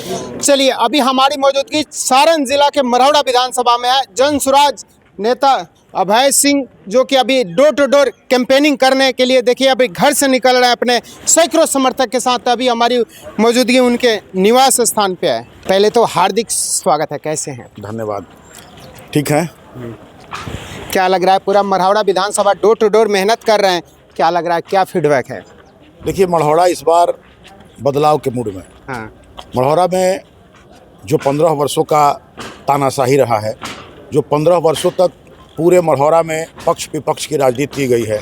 चलिए, अभी हमारी मौजूदगी सारण जिला के मरौड़ा विधानसभा में है। जनसुराज नेता अभय सिंह जो कि अभी डोर टू डोर कैंपेनिंग करने के लिए देखिए अभी घर से निकल रहे हैं अपने सैकड़ों समर्थक के साथ। अभी हमारी मौजूदगी उनके निवास स्थान पे है। पहले तो हार्दिक स्वागत है, कैसे हैं? धन्यवाद। ठीक है। क्या लग रहा है, पूरा मरौड़ा विधानसभा डोर टू डोर मेहनत कर रहे हैं, क्या लग रहा है, क्या फीडबैक है? देखिए, मरौड़ा इस बार बदलाव के मूड में। हाँ, मरौड़ा में जो 15 वर्षों का तानाशाही रहा है, जो 15 वर्षों तक पूरे मरौड़ा में पक्ष विपक्ष की राजनीति की गई है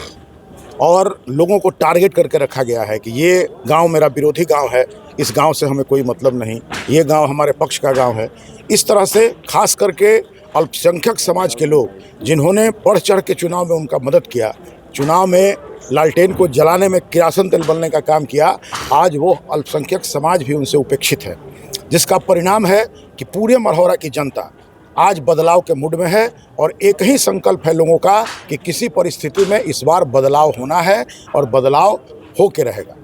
और लोगों को टारगेट करके रखा गया है कि ये गांव मेरा विरोधी गांव है, इस गांव से हमें कोई मतलब नहीं, ये गांव हमारे पक्ष का गांव है। इस तरह से खास करके अल्पसंख्यक समाज के लोग जिन्होंने बढ़ चढ़ के चुनाव में उनका मदद किया, चुनाव में लालटेन को जलाने में किरासन तेल बनने का काम किया, आज वो अल्पसंख्यक समाज भी उनसे उपेक्षित है, जिसका परिणाम है कि पूरे मरौड़ा की जनता आज बदलाव के मूड में है और एक ही संकल्प है लोगों का कि किसी परिस्थिति में इस बार बदलाव होना है और बदलाव हो के रहेगा।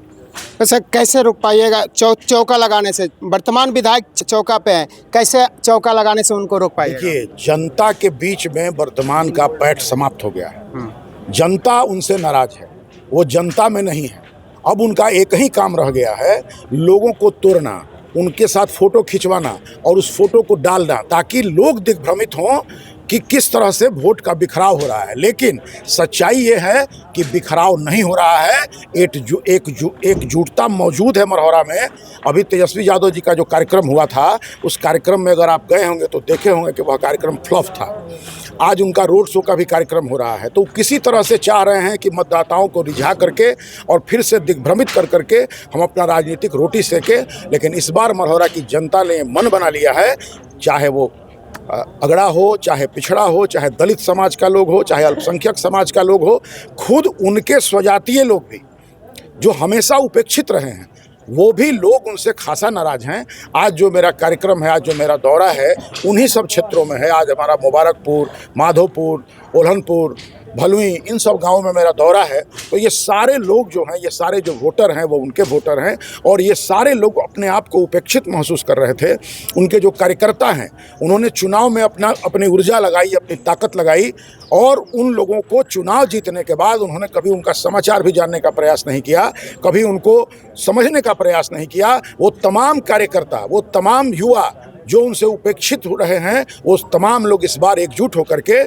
वैसे कैसे रोक पाइएगा? चौका लगाने से, वर्तमान विधायक चौका पे हैं, कैसे चौका लगाने से उनको रोक पाइएगा? देखिए, जनता के बीच में वर्तमान का पैठ समाप्त हो गया है। जनता उनसे नाराज है, वो जनता में नहीं है। अब उनका एक ही काम रह गया है, लोगों को तोड़ना, उनके साथ फोटो खिंचवाना और उस फोटो को डालना ताकि लोग दिग्भ्रमित हों कि किस तरह से वोट का बिखराव हो रहा है। लेकिन सच्चाई ये है कि बिखराव नहीं हो रहा है, एकजुटता मौजूद है मरौड़ा में। अभी तेजस्वी यादव जी का जो कार्यक्रम हुआ था, उस कार्यक्रम में अगर आप गए होंगे तो देखे होंगे कि वह कार्यक्रम फ्लॉप था। आज उनका रोड शो का भी कार्यक्रम हो रहा है। तो किसी तरह से चाह रहे हैं कि मतदाताओं को रिझा करके और फिर से दिग्भ्रमित कर करके हम अपना राजनीतिक रोटी सेके। लेकिन इस बार मरौड़ा की जनता ने मन बना लिया है, चाहे वो अगड़ा हो, चाहे पिछड़ा हो, चाहे दलित समाज का लोग हो, चाहे अल्पसंख्यक समाज का लोग हो, खुद उनके स्वजातीय लोग भी जो हमेशा उपेक्षित रहे हैं, वो भी लोग उनसे खासा नाराज हैं। आज जो मेरा कार्यक्रम है, आज जो मेरा दौरा है, उन्हीं सब क्षेत्रों में है। आज हमारा मुबारकपुर, माधोपुर, ओल्हनपुर, भलुई, इन सब गांवों में मेरा दौरा है। तो ये सारे लोग जो हैं, ये सारे जो वोटर हैं, वो उनके वोटर हैं और ये सारे लोग अपने आप को उपेक्षित महसूस कर रहे थे। उनके जो कार्यकर्ता हैं, उन्होंने चुनाव में अपनी ऊर्जा लगाई, अपनी ताकत लगाई और उन लोगों को चुनाव जीतने के बाद उन्होंने कभी उनका समाचार भी जानने का प्रयास नहीं किया, कभी उनको समझने का प्रयास नहीं किया। वो तमाम कार्यकर्ता, वो तमाम युवा जो उनसे उपेक्षित हो रहे हैं, वो तमाम लोग इस बार एकजुट होकर के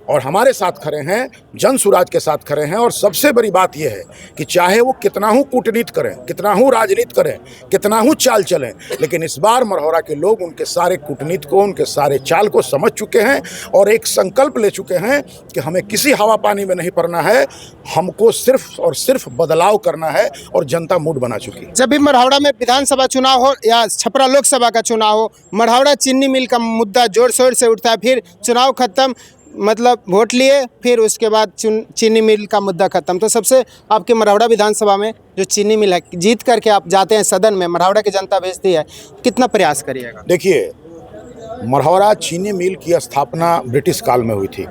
और हमारे साथ खड़े हैं, जनसुराज के साथ खड़े हैं। और सबसे बड़ी बात यह है कि चाहे वो कितना ही कूटनीति करें, कितना ही राजनीति करें, कितना ही चाल चलें, लेकिन इस बार मरौड़ा के लोग उनके सारे कूटनीति को, उनके सारे चाल को समझ चुके हैं और एक संकल्प ले चुके हैं कि हमें किसी हवा पानी में नहीं पड़ना है, हमको सिर्फ और सिर्फ बदलाव करना है और जनता मूड बना चुकी है। जब भी मरौड़ा में विधानसभा चुनाव हो या छपरा लोकसभा का चुनाव हो, मरौड़ा चीनी मिल का मुद्दा जोर शोर से उठता है। फिर चुनाव खत्म, मतलब वोट लिए, फिर उसके बाद चीनी मिल का मुद्दा खत्म। तो सबसे आपके मरौड़ा विधानसभा में जो चीनी मिल है, जीत करके आप जाते हैं सदन में, मरौड़ा की जनता भेजती है, कितना प्रयास करिएगा? देखिए, मरौड़ा चीनी मिल की स्थापना ब्रिटिश काल में हुई थी।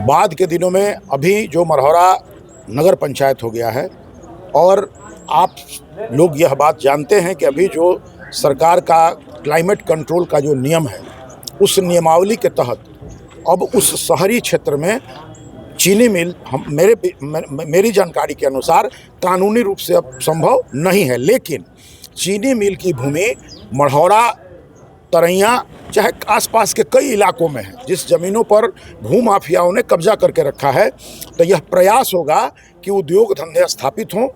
बाद के दिनों में अभी जो मरौड़ा नगर पंचायत हो गया है और आप लोग यह बात जानते हैं कि अभी जो सरकार का क्लाइमेट कंट्रोल का जो नियम है, उस नियमावली के तहत अब उस शहरी क्षेत्र में चीनी मिल मेरी जानकारी के अनुसार कानूनी रूप से अब संभव नहीं है। लेकिन चीनी मिल की भूमि मरौड़ा, तरैया, चाहे आसपास के कई इलाकों में है, जिस ज़मीनों पर भूमाफियाओं ने कब्जा करके रखा है। तो यह प्रयास होगा कि उद्योग धंधे स्थापित हों,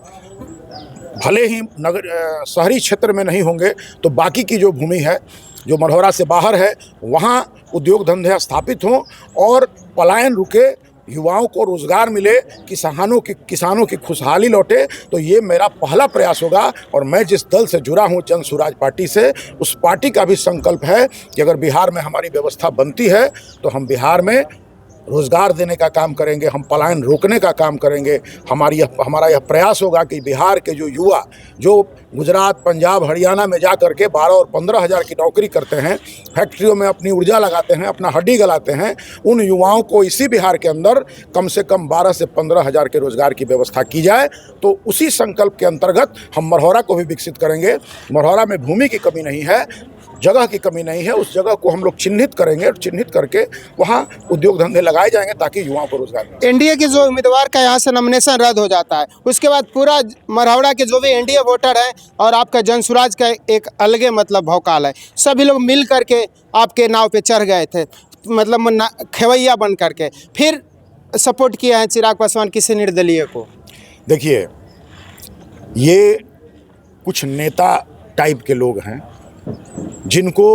भले ही नगर शहरी क्षेत्र में नहीं होंगे तो बाकी की जो भूमि है जो मरौड़ा से बाहर है, वहाँ उद्योग धंधे स्थापित हों और पलायन रुके, युवाओं को रोज़गार मिले, किसानों की खुशहाली लौटे। तो ये मेरा पहला प्रयास होगा और मैं जिस दल से जुड़ा हूँ, जनसुराज पार्टी से, उस पार्टी का भी संकल्प है कि अगर बिहार में हमारी व्यवस्था बनती है तो हम बिहार में रोज़गार देने का काम करेंगे, हम पलायन रोकने का काम करेंगे। हमारा यह प्रयास होगा कि बिहार के जो युवा जो गुजरात, पंजाब, हरियाणा में जा करके 12 और 15 हज़ार की नौकरी करते हैं, फैक्ट्रियों में अपनी ऊर्जा लगाते हैं, अपना हड्डी गलाते हैं, उन युवाओं को इसी बिहार के अंदर कम से कम 12 से 15 हज़ार के रोज़गार की व्यवस्था की जाए। तो उसी संकल्प के अंतर्गत हम मरहौरा को भी विकसित करेंगे। मरहौरा में भूमि की कमी नहीं है, जगह की कमी नहीं है, उस जगह को हम लोग चिन्हित करेंगे और चिन्हित करके वहाँ उद्योग धंधे लगाए जाएंगे ताकि युवाओं को रोजगार मिले। एनडीए के जो उम्मीदवार का यहाँ से नॉमिनेशन रद्द हो जाता है, उसके बाद पूरा मरहौड़ा के जो भी एनडीए वोटर है और आपका जनसुराज का एक अलगे मतलब भौकाल है, सभी लोग मिल करके आपके नाव पे चढ़ गए थे, मतलब खेवैया बन करके फिर सपोर्ट किया है चिराग पासवान किसी निर्दलीय को। देखिए, ये कुछ नेता टाइप के लोग हैं जिनको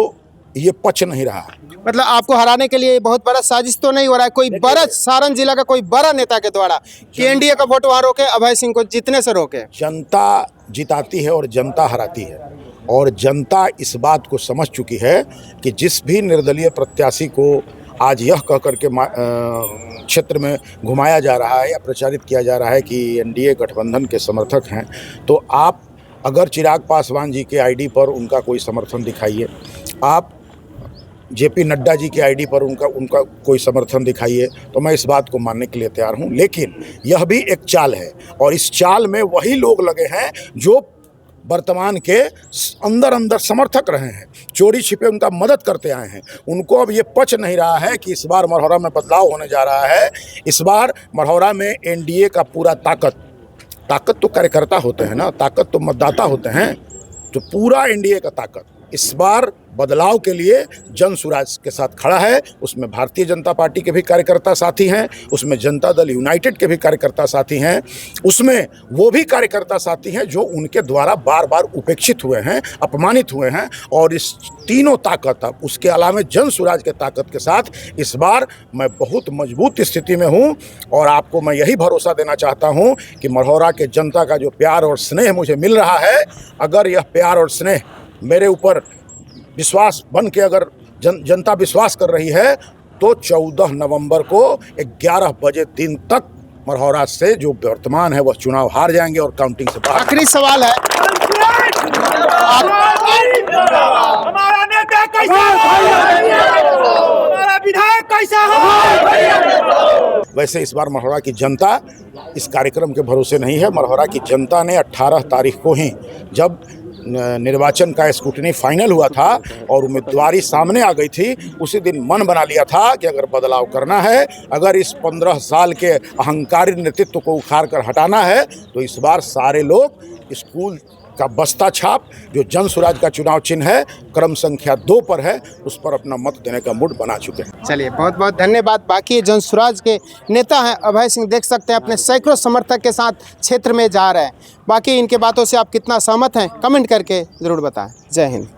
ये पच नहीं रहा। मतलब आपको हराने के लिए बहुत बड़ा साजिश तो नहीं हो रहा है, कोई बड़ा सारण जिला का कोई बड़ा नेता के द्वारा कि एनडीए का वोट वहाँ रोके, अभय सिंह को जीतने से रोके। जनता जिताती है और जनता हराती है, और जनता इस बात को समझ चुकी है कि जिस भी निर्दलीय प्रत्याशी को आज यह कह करके क्षेत्र में घुमाया जा रहा है या प्रचारित किया जा रहा है कि एनडीए गठबंधन के समर्थक हैं, तो आप अगर चिराग पासवान जी के आईडी पर उनका कोई समर्थन दिखाइए, आप जेपी नड्डा जी के आईडी पर उनका कोई समर्थन दिखाइए, तो मैं इस बात को मानने के लिए तैयार हूं। लेकिन यह भी एक चाल है, और इस चाल में वही लोग लगे हैं जो वर्तमान के अंदर समर्थक रहे हैं, चोरी छिपे उनका मदद करते आए हैं। उनको अब ये पच नहीं रहा है कि इस बार मरहौरा में बदलाव होने जा रहा है। इस बार मरहौरा में एनडीए का पूरा ताकत तो कार्यकर्ता होते हैं ना, ताकत तो मतदाता होते हैं, तो पूरा एनडीए का ताकत इस बार बदलाव के लिए जनसुराज के साथ खड़ा है। उसमें भारतीय जनता पार्टी के भी कार्यकर्ता साथी हैं, उसमें जनता दल यूनाइटेड के भी कार्यकर्ता साथी हैं, उसमें वो भी कार्यकर्ता साथी हैं जो उनके द्वारा बार बार उपेक्षित हुए हैं, अपमानित हुए हैं। और इस तीनों ताकत, अब उसके अलावा जनसुराज के ताकत के साथ इस बार मैं बहुत मजबूत स्थिति में हूँ। और आपको मैं यही भरोसा देना चाहता हूँ कि मरहौरा के जनता का जो प्यार और स्नेह मुझे मिल रहा है, अगर यह प्यार और स्नेह मेरे ऊपर विश्वास बन के अगर जनता विश्वास कर रही है, तो 14 नवंबर को 11 बजे दिन तक मरहौरा से जो वर्तमान है वह चुनाव हार जाएंगे और काउंटिंग से बाहर। आखिरी सवाल है, हमारा नेता कैसा है, हमारा विधायक कैसा है। वैसे इस बार मरहौरा की जनता इस कार्यक्रम के भरोसे नहीं है। मरहौरा की जनता ने 18 तारीख को ही, जब निर्वाचन का स्क्रूटनी फाइनल हुआ था और उम्मीदवारी सामने आ गई थी, उसी दिन मन बना लिया था कि अगर बदलाव करना है, अगर इस 15 साल के अहंकारी नेतृत्व को उखाड़ कर हटाना है, तो इस बार सारे लोग स्कूल का बस्ता छाप, जो जनसुराज का चुनाव चिन्ह है, क्रम संख्या 2 पर है, उस पर अपना मत देने का मूड बना चुके हैं। चलिए, बहुत बहुत धन्यवाद। बाकी जनसुराज के नेता हैं अभय सिंह, देख सकते हैं अपने सैकड़ों समर्थक के साथ क्षेत्र में जा रहे हैं। बाकी इनके बातों से आप कितना सहमत हैं, कमेंट करके ज़रूर बताएं। जय हिंद।